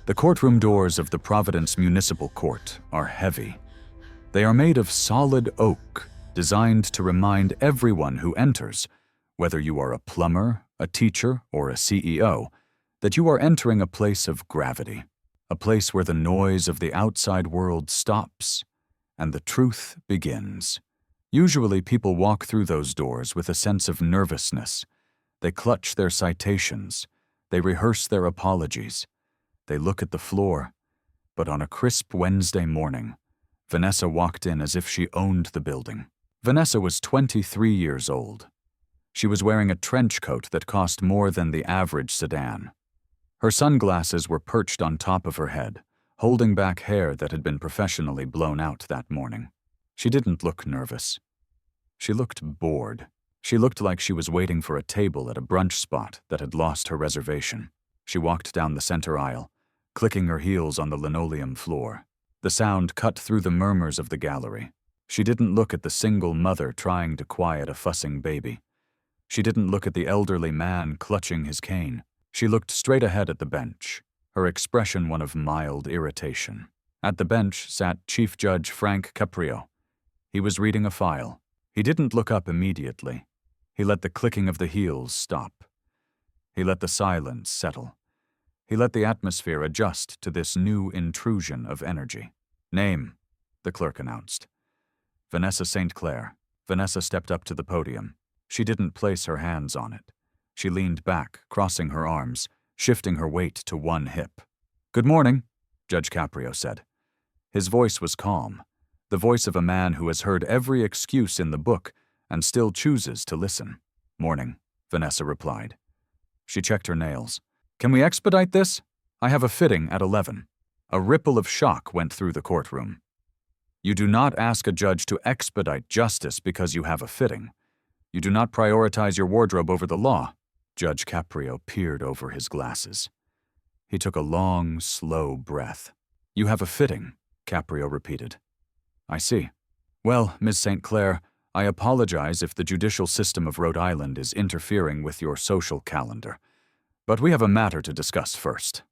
The courtroom doors of the Providence Municipal Court are heavy. They are made of solid oak, designed to remind everyone who enters, whether you are a plumber, a teacher, or a CEO, that you are entering a place of gravity, a place where the noise of the outside world stops and the truth begins. Usually people walk through those doors with a sense of nervousness. They clutch their citations. They rehearse their apologies. They look at the floor. But on a crisp Wednesday morning, Vanessa walked in as if she owned the building. Vanessa was 23 years old. She was wearing a trench coat that cost more than the average sedan. Her sunglasses were perched on top of her head, holding back hair that had been professionally blown out that morning. She didn't look nervous. She looked bored. She looked like she was waiting for a table at a brunch spot that had lost her reservation. She walked down the center aisle, clicking her heels on the linoleum floor. The sound cut through the murmurs of the gallery. She didn't look at the single mother trying to quiet a fussing baby. She didn't look at the elderly man clutching his cane. She looked straight ahead at the bench, her expression one of mild irritation. At the bench sat Chief Judge Frank Caprio. He was reading a file. He didn't look up immediately. He let the clicking of the heels stop. He let the silence settle. He let the atmosphere adjust to this new intrusion of energy. "Name," the clerk announced. "Vanessa St. Clair." Vanessa stepped up to the podium. She didn't place her hands on it. She leaned back, crossing her arms, shifting her weight to one hip. "Good morning," Judge Caprio said. His voice was calm, the voice of a man who has heard every excuse in the book and still chooses to listen. "Morning," Vanessa replied. She checked her nails. "Can we expedite this? I have a fitting at 11. A ripple of shock went through the courtroom. You do not ask a judge to expedite justice because you have a fitting. You do not prioritize your wardrobe over the law. Judge Caprio peered over his glasses. He took a long, slow breath. "You have a fitting," Caprio repeated. "I see. Well, Ms. St. Clair, I apologize if the judicial system of Rhode Island is interfering with your social calendar. But we have a matter to discuss first."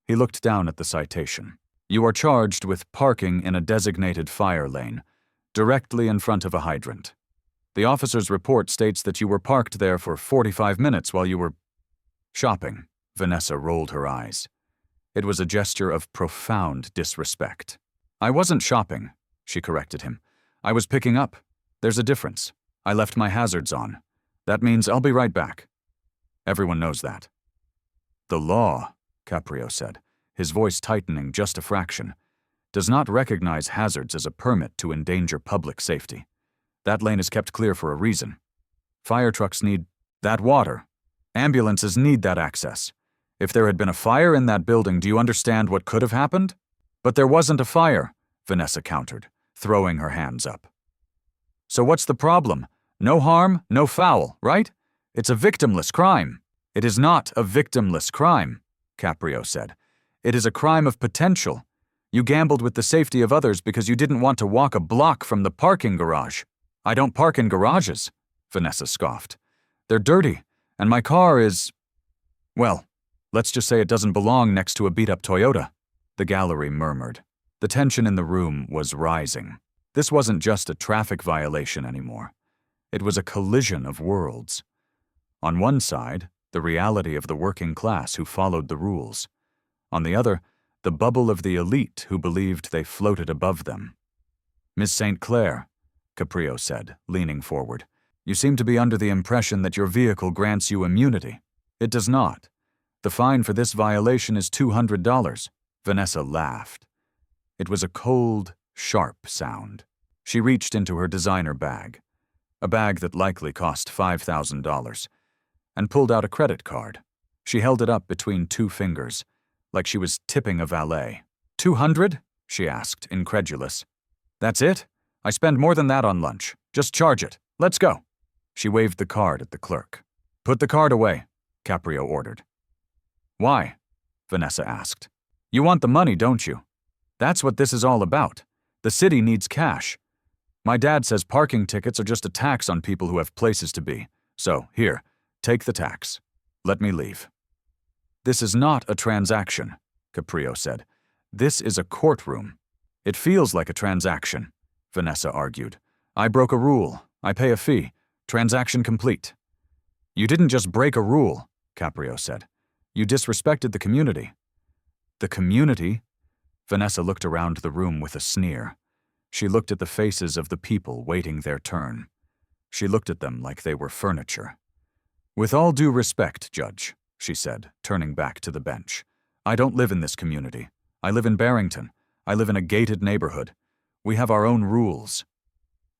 He looked down at the citation. "You are charged with parking in a designated fire lane, directly in front of a hydrant. The officer's report states that you were parked there for 45 minutes while you were shopping." Vanessa rolled her eyes. It was a gesture of profound disrespect. "I wasn't shopping," she corrected him. "I was picking up. There's a difference. I left my hazards on. That means I'll be right back. Everyone knows that." "The law," Caprio said, his voice tightening just a fraction, "does not recognize hazards as a permit to endanger public safety. That lane is kept clear for a reason. Fire trucks need that water. Ambulances need that access. If there had been a fire in that building, do you understand what could have happened?" "But there wasn't a fire," Vanessa countered, throwing her hands up. "So what's the problem? No harm, no foul, right? It's a victimless crime." "It is not a victimless crime," Caprio said. "It is a crime of potential. You gambled with the safety of others because you didn't want to walk a block from the parking garage." "I don't park in garages," Vanessa scoffed. "They're dirty, and my car is, well, let's just say it doesn't belong next to a beat-up Toyota." The gallery murmured. The tension in the room was rising. This wasn't just a traffic violation anymore. It was a collision of worlds. On one side, the reality of the working class who followed the rules. On the other, the bubble of the elite who believed they floated above them. "Ms. St. Clair," Caprio said, leaning forward, "you seem to be under the impression that your vehicle grants you immunity. It does not. The fine for this violation is $200. Vanessa laughed. It was a cold, sharp sound. She reached into her designer bag, a bag that likely cost $5,000, and pulled out a credit card. She held it up between two fingers, like she was tipping a valet. "200? She asked, incredulous. "That's it? I spend more than that on lunch. Just charge it. Let's go." She waved the card at the clerk. "Put the card away," Caprio ordered. "Why?" Vanessa asked. "You want the money, don't you? That's what this is all about. The city needs cash. My dad says parking tickets are just a tax on people who have places to be. So, here, take the tax. Let me leave." "This is not a transaction," Caprio said. "This is a courtroom." "It feels like a transaction," Vanessa argued. "I broke a rule. I pay a fee. Transaction complete." "You didn't just break a rule," Caprio said. "You disrespected the community." "The community?" Vanessa looked around the room with a sneer. She looked at the faces of the people waiting their turn. She looked at them like they were furniture. "With all due respect, Judge," she said, turning back to the bench, "I don't live in this community. I live in Barrington. I live in a gated neighborhood. We have our own rules."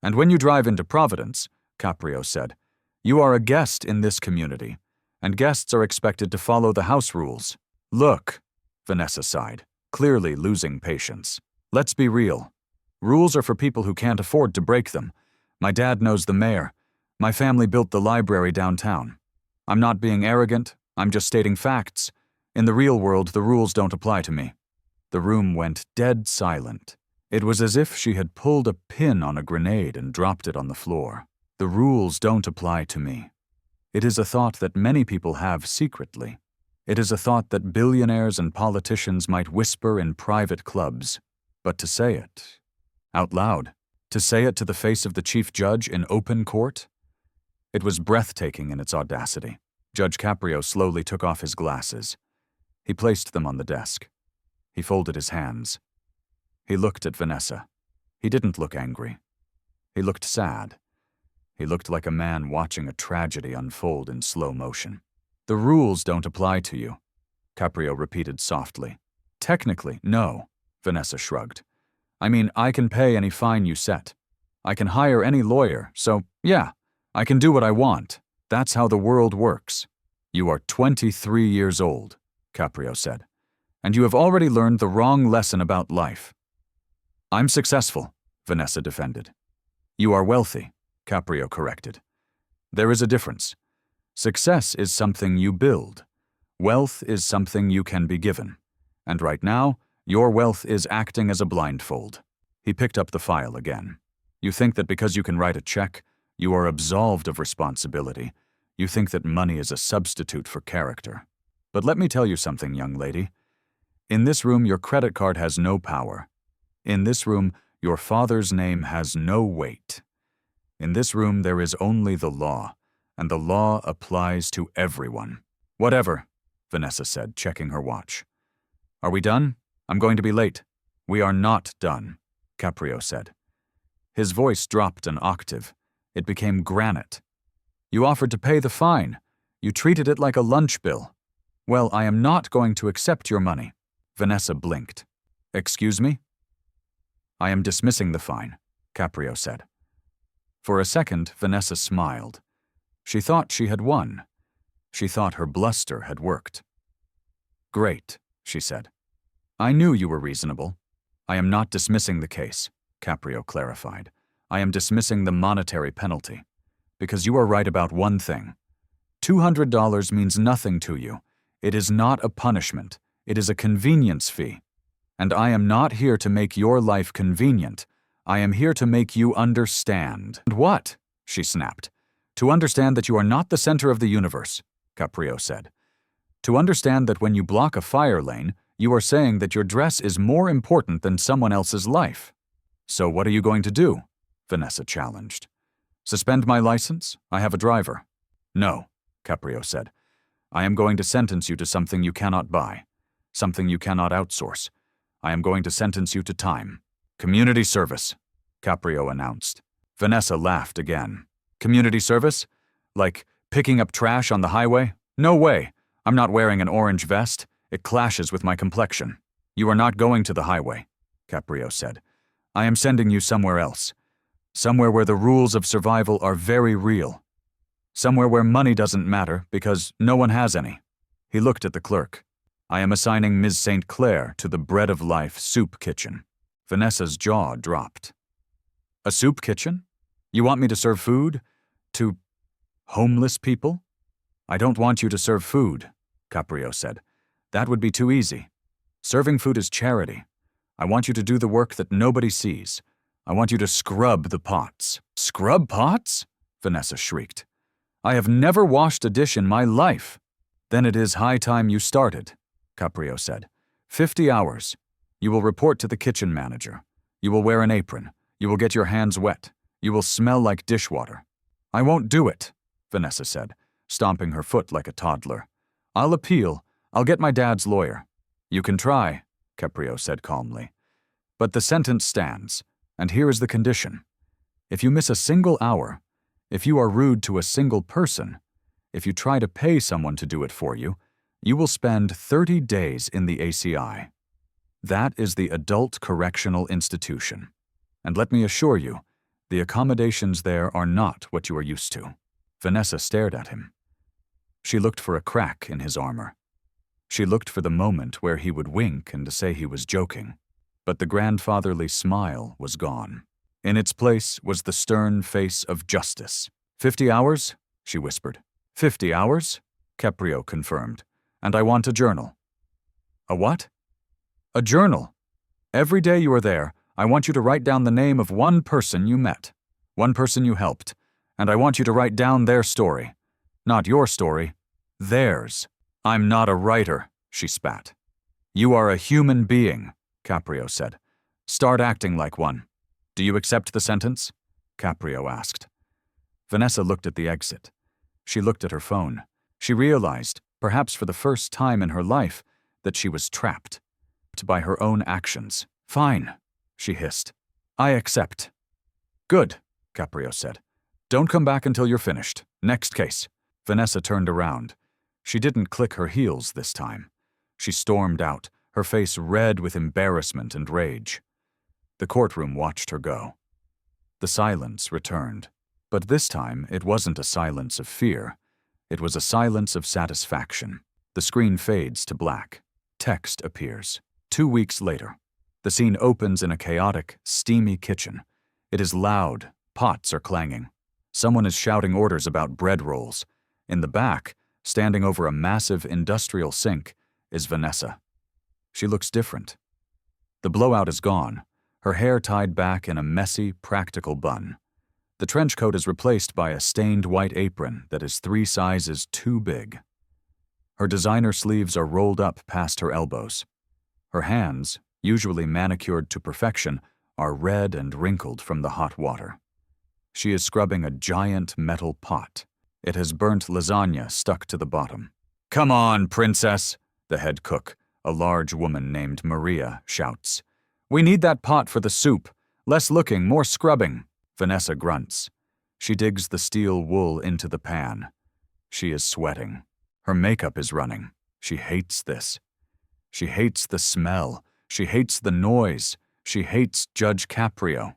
"And when you drive into Providence," Caprio said, "you are a guest in this community, and guests are expected to follow the house rules." "Look," Vanessa sighed, clearly losing patience. "Let's be real. Rules are for people who can't afford to break them. My dad knows the mayor. My family built the library downtown. I'm not being arrogant, I'm just stating facts. In the real world, the rules don't apply to me." The room went dead silent. It was as if she had pulled a pin on a grenade and dropped it on the floor. "The rules don't apply to me." It is a thought that many people have secretly. It is a thought that billionaires and politicians might whisper in private clubs. But to say it out loud, to say it to the face of the chief judge in open court, it was breathtaking in its audacity. Judge Caprio slowly took off his glasses. He placed them on the desk. He folded his hands. He looked at Vanessa. He didn't look angry. He looked sad. He looked like a man watching a tragedy unfold in slow motion. "The rules don't apply to you," Caprio repeated softly. "Technically, no," Vanessa shrugged. "I mean, I can pay any fine you set. I can hire any lawyer, so yeah, I can do what I want. That's how the world works." "You are 23 years old," Caprio said, "and you have already learned the wrong lesson about life." "I'm successful," Vanessa defended. "You are wealthy," Caprio corrected. "There is a difference. Success is something you build. Wealth is something you can be given. And right now, your wealth is acting as a blindfold." He picked up the file again. "You think that because you can write a check, you are absolved of responsibility. You think that money is a substitute for character. But let me tell you something, young lady. In this room, your credit card has no power. In this room, your father's name has no weight. In this room, there is only the law, and the law applies to everyone." "Whatever," Vanessa said, checking her watch. "Are we done? I'm going to be late." "We are not done," Caprio said. His voice dropped an octave. It became granite. "You offered to pay the fine. You treated it like a lunch bill. Well, I am not going to accept your money." Vanessa blinked. "Excuse me?" "I am dismissing the fine," Caprio said. For a second, Vanessa smiled. She thought she had won. She thought her bluster had worked. "Great," she said. "I knew you were reasonable." "I am not dismissing the case," Caprio clarified. "I am dismissing the monetary penalty. Because you are right about one thing. $200 means nothing to you. It is not a punishment. It is a convenience fee. And I am not here to make your life convenient. I am here to make you understand." "And what?" she snapped. "To understand that you are not the center of the universe," Caprio said. "To understand that when you block a fire lane, you are saying that your dress is more important than someone else's life." "So what are you going to do?" Vanessa challenged. "Suspend my license? I have a driver." "No," Caprio said. "I am going to sentence you to something you cannot buy, something you cannot outsource. I am going to sentence you to time." "Community service," Caprio announced. Vanessa laughed again. "Community service? Like picking up trash on the highway? No way. I'm not wearing an orange vest. It clashes with my complexion." "You are not going to the highway," Caprio said. "I am sending you somewhere else. Somewhere where the rules of survival are very real. Somewhere where money doesn't matter because no one has any." He looked at the clerk. "I am assigning Ms. St. Clair to the Bread of Life soup kitchen." Vanessa's jaw dropped. "A soup kitchen? You want me to serve food? To homeless people?" "I don't want you to serve food," Caprio said. "That would be too easy. Serving food is charity. I want you to do the work that nobody sees. I want you to scrub the pots." "Scrub pots?" Vanessa shrieked. "I have never washed a dish in my life." "Then it is high time you started," Caprio said. 50 hours. You will report to the kitchen manager. You will wear an apron. You will get your hands wet. You will smell like dishwater. I won't do it, Vanessa said, stomping her foot like a toddler. I'll appeal. I'll get my dad's lawyer. You can try, Caprio said calmly. But the sentence stands, and here is the condition. If you miss a single hour, if you are rude to a single person, if you try to pay someone to do it for you, you will spend 30 days in the ACI. That is the Adult Correctional Institution. And let me assure you, the accommodations there are not what you are used to. Vanessa stared at him. She looked for a crack in his armor. She looked for the moment where he would wink and say he was joking. But the grandfatherly smile was gone. In its place was the stern face of justice. 50 hours? She whispered. 50 hours? Caprio confirmed. And I want a journal. A what? A journal. Every day you are there, I want you to write down the name of one person you met, one person you helped, and I want you to write down their story. Not your story, theirs. I'm not a writer, she spat. You are a human being, Caprio said. Start acting like one. Do you accept the sentence? Caprio asked. Vanessa looked at the exit. She looked at her phone. She realized, perhaps for the first time in her life, that she was trapped by her own actions. Fine, she hissed. I accept. Good, Caprio said. Don't come back until you're finished. Next case. Vanessa turned around. She didn't click her heels this time. She stormed out, her face red with embarrassment and rage. The courtroom watched her go. The silence returned. But this time, it wasn't a silence of fear. It was a silence of satisfaction. The screen fades to black. Text appears. 2 weeks later. The scene opens in a chaotic, steamy kitchen. It is loud. Pots are clanging. Someone is shouting orders about bread rolls. In the back, standing over a massive industrial sink, is Vanessa. She looks different. The blowout is gone, her hair tied back in a messy, practical bun. The trench coat is replaced by a stained white apron that is 3 sizes too big. Her designer sleeves are rolled up past her elbows. Her hands, usually manicured to perfection, are red and wrinkled from the hot water. She is scrubbing a giant metal pot. It has burnt lasagna stuck to the bottom. Come on, princess, the head cook, a large woman named Maria, shouts. We need that pot for the soup. Less looking, more scrubbing. Vanessa grunts. She digs the steel wool into the pan. She is sweating. Her makeup is running. She hates this. She hates the smell. She hates the noise. She hates Judge Caprio.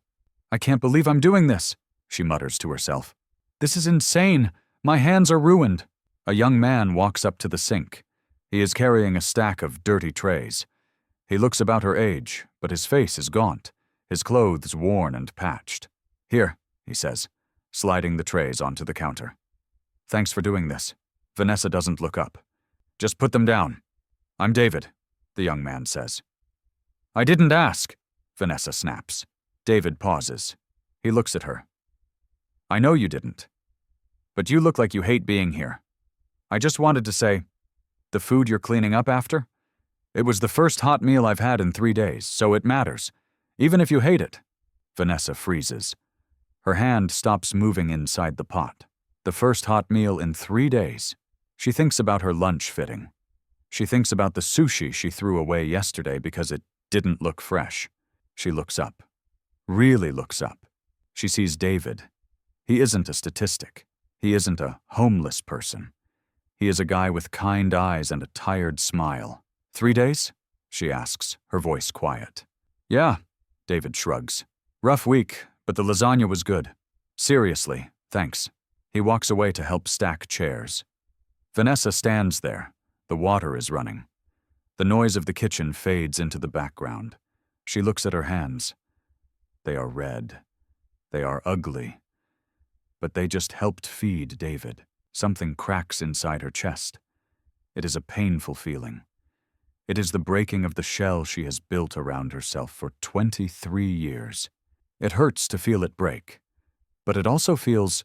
I can't believe I'm doing this, she mutters to herself. This is insane. My hands are ruined. A young man walks up to the sink. He is carrying a stack of dirty trays. He looks about her age, but his face is gaunt, his clothes worn and patched. Here, he says, sliding the trays onto the counter. Thanks for doing this. Vanessa doesn't look up. Just put them down. I'm David, the young man says. I didn't ask, Vanessa snaps. David pauses. He looks at her. I know you didn't. But you look like you hate being here. I just wanted to say, the food you're cleaning up after? It was the first hot meal I've had in 3 days, so it matters, even if you hate it. Vanessa freezes. Her hand stops moving inside the pot. The first hot meal in 3 days. She thinks about her lunch fitting. She thinks about the sushi she threw away yesterday because it didn't look fresh. She looks up. Really looks up. She sees David. He isn't a statistic. He isn't a homeless person. He is a guy with kind eyes and a tired smile. 3 days? She asks, her voice quiet. Yeah, David shrugs. Rough week, but the lasagna was good. Seriously, thanks. He walks away to help stack chairs. Vanessa stands there. The water is running. The noise of the kitchen fades into the background. She looks at her hands. They are red. They are ugly. But they just helped feed David. Something cracks inside her chest. It is a painful feeling. It is the breaking of the shell she has built around herself for 23 years. It hurts to feel it break, but it also feels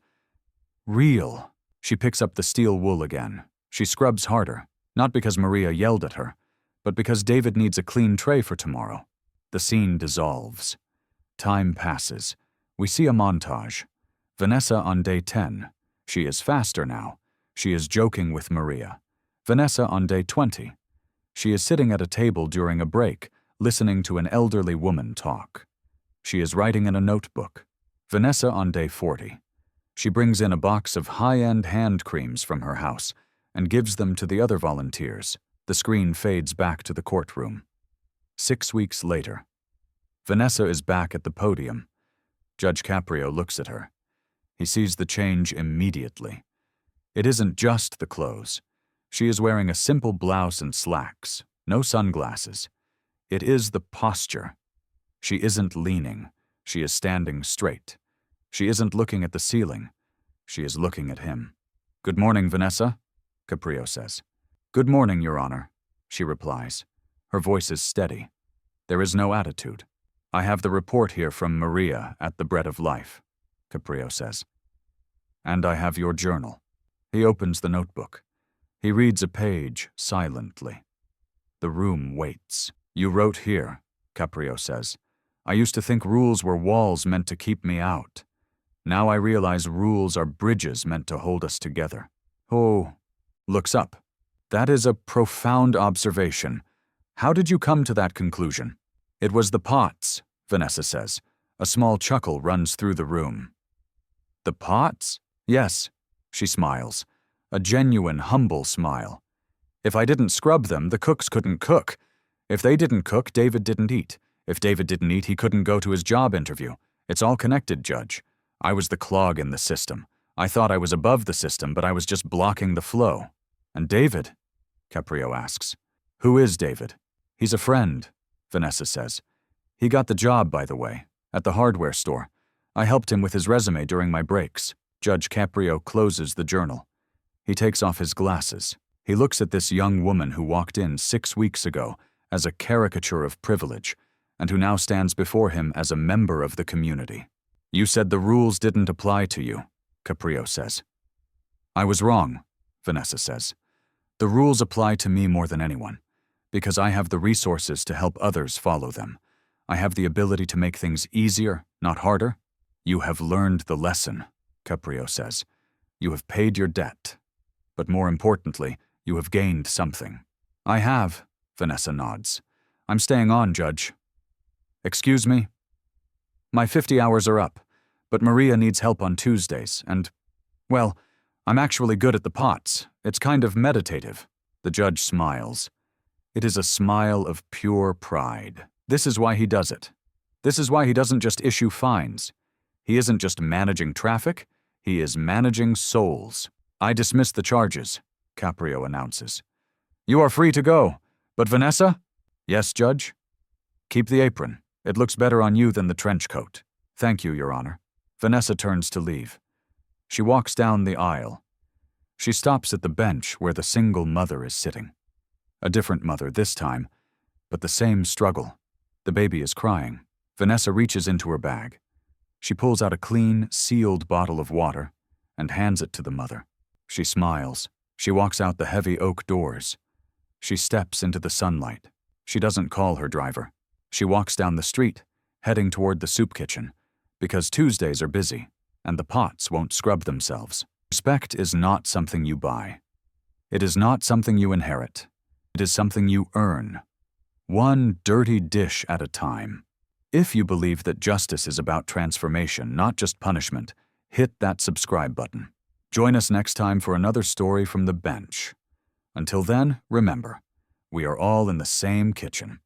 real. She picks up the steel wool again. She scrubs harder, not because Maria yelled at her, but because David needs a clean tray for tomorrow. The scene dissolves. Time passes. We see a montage. Vanessa on day 10. She is faster now. She is joking with Maria. Vanessa on day 20. She is sitting at a table during a break, listening to an elderly woman talk. She is writing in a notebook. Vanessa on day 40. She brings in a box of high-end hand creams from her house and gives them to the other volunteers. The screen fades back to the courtroom. 6 weeks later. Vanessa is back at the podium. Judge Caprio looks at her. He sees the change immediately. It isn't just the clothes. She is wearing a simple blouse and slacks, no sunglasses. It is the posture. She isn't leaning. She is standing straight. She isn't looking at the ceiling. She is looking at him. "Good morning, Vanessa," Caprio says. "Good morning, Your Honor," she replies. Her voice is steady. There is no attitude. "I have the report here from Maria at the Bread of Life," Caprio says. "And I have your journal." He opens the notebook. He reads a page silently. The room waits. "You wrote here," Caprio says. "I used to think rules were walls meant to keep me out. Now I realize rules are bridges meant to hold us together." Oh, looks up. "That is a profound observation. How did you come to that conclusion?" "It was the pots," Vanessa says. A small chuckle runs through the room. "The pots?" "Yes," she smiles. A genuine, humble smile. "If I didn't scrub them, the cooks couldn't cook. If they didn't cook, David didn't eat. If David didn't eat, he couldn't go to his job interview. It's all connected, Judge. I was the clog in the system. I thought I was above the system, but I was just blocking the flow." "And David?" Caprio asks. "Who is David?" "He's a friend," Vanessa says. "He got the job, by the way, at the hardware store. I helped him with his resume during my breaks." Judge Caprio closes the journal. He takes off his glasses. He looks at this young woman who walked in 6 weeks ago as a caricature of privilege, and who now stands before him as a member of the community. "You said the rules didn't apply to you," Caprio says. "I was wrong," Vanessa says. "The rules apply to me more than anyone, because I have the resources to help others follow them. I have the ability to make things easier, not harder." "You have learned the lesson," Caprio says. "You have paid your debt. But more importantly, you have gained something." "I have," Vanessa nods. "I'm staying on, Judge." "Excuse me?" "My 50 hours are up, but Maria needs help on Tuesdays, and, well, I'm actually good at the pots. It's kind of meditative." The judge smiles. It is a smile of pure pride. This is why he does it. This is why he doesn't just issue fines. He isn't just managing traffic, he is managing souls. "I dismiss the charges," Caprio announces. "You are free to go. But Vanessa?" "Yes, Judge?" "Keep the apron. It looks better on you than the trench coat." "Thank you, Your Honor." Vanessa turns to leave. She walks down the aisle. She stops at the bench where the single mother is sitting. A different mother this time, but the same struggle. The baby is crying. Vanessa reaches into her bag. She pulls out a clean, sealed bottle of water and hands it to the mother. She smiles. She walks out the heavy oak doors. She steps into the sunlight. She doesn't call her driver. She walks down the street, heading toward the soup kitchen, because Tuesdays are busy, and the pots won't scrub themselves. Respect is not something you buy. It is not something you inherit. It is something you earn. One dirty dish at a time. If you believe that justice is about transformation, not just punishment, hit that subscribe button. Join us next time for another story from the bench. Until then, remember, we are all in the same kitchen.